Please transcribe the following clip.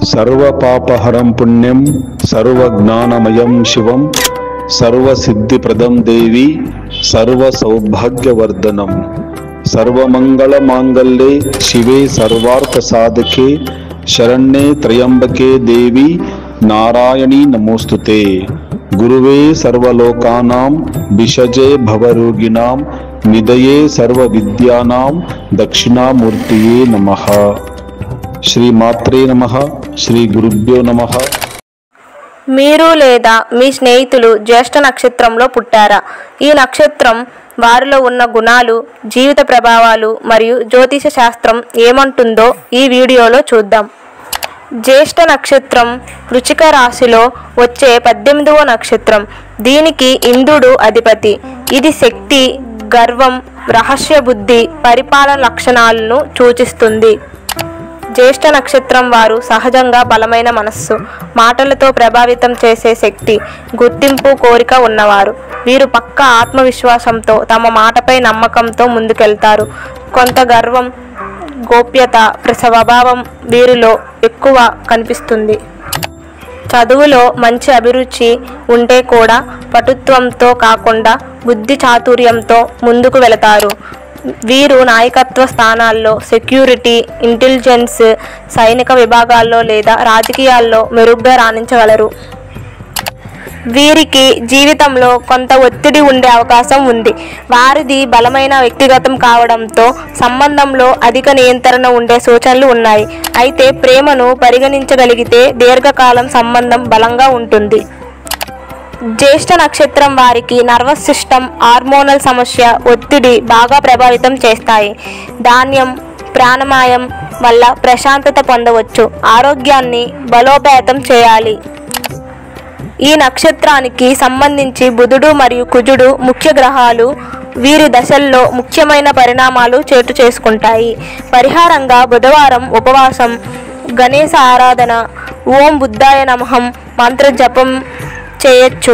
సర్వపాపహరం పుణ్యం సర్వజ్ఞానమయం శివం సర్వసిద్ధిప్రదం దేవి సర్వసౌభాగ్యవర్ధనం సర్వమంగళమాంగళ్యే శివే సర్వార్థసాధకే శరణ్యే త్రయంబకే దేవి నారాయణీ నమోస్తుతే గురువే సర్వలోకానాం విషజే భవరోగిణాం నిదయే సర్వవిద్యానాం దక్షిణామూర్తియే నమః. శ్రీమాత్రే నమః. శ్రీ గురుభ్యో నమః. మీరు లేదా మీ స్నేహితులు జ్యేష్ఠ నక్షత్రంలో పుట్టారా? ఈ నక్షత్రం వారిలో ఉన్న గుణాలు, జీవిత ప్రభావాలు మరియు జ్యోతిష శాస్త్రం ఏమంటుందో ఈ వీడియోలో చూద్దాం. జ్యేష్ఠ నక్షత్రం వృశ్చిక రాశిలో వచ్చే 18వ నక్షత్రం. దీనికి ఇంద్రుడు అధిపతి. ఇది శక్తి, గర్వం, రహస్య బుద్ధి, పరిపాలన లక్షణాలను సూచిస్తుంది. జ్యేష్ఠ నక్షత్రం వారు సహజంగా బలమైన మనస్సు, మాటలతో ప్రభావితం చేసే శక్తి, గుర్తింపు కోరిక ఉన్నవారు. వీరు పక్కా ఆత్మవిశ్వాసంతో తమ మాటపై నమ్మకంతో ముందుకెళ్తారు. కొంత గర్వం, గోప్యత స్వభావం వీరిలో ఎక్కువ కనిపిస్తుంది. చదువులో మంచి అభిరుచి ఉంటే కూడా పటుత్వంతో కాకుండా బుద్ధి చాతుర్యంతో ముందుకు వెళతారు. వీరు నాయకత్వ స్థానాల్లో, సెక్యూరిటీ, ఇంటెలిజెన్స్, సైనిక విభాగాల్లో లేదా రాజకీయాల్లో మెరుగ్గా రాణించగలరు. వీరికి జీవితంలో కొంత ఒత్తిడి ఉండే అవకాశం ఉంది. వారిది బలమైన వ్యక్తిగతం కావడంతో సంబంధంలో అధిక నియంత్రణ ఉండే సూచనలు ఉన్నాయి. అయితే ప్రేమను పరిగణించగలిగితే దీర్ఘకాలం సంబంధం బలంగా ఉంటుంది. జ్యేష్ఠ నక్షత్రం వారికి నర్వస్ సిస్టమ్, హార్మోనల్ సమస్య, ఒత్తిడి బాగా ప్రభావితం చేస్తాయి. ధాన్యం, ప్రాణాయామం వల్ల ప్రశాంతత పొందవచ్చు. ఆరోగ్యాన్ని బలోపేతం చేయాలి. ఈ నక్షత్రానికి సంబంధించి బుధుడు మరియు కుజుడు ముఖ్య గ్రహాలు. వీరి దశల్లో ముఖ్యమైన పరిణామాలు చోటు చేసుకుంటాయి. పరిహారంగా బుధవారం ఉపవాసం, గణేశ ఆరాధన, ఓం బుద్ధాయ నమః మంత్ర జపం చేయొచ్చు.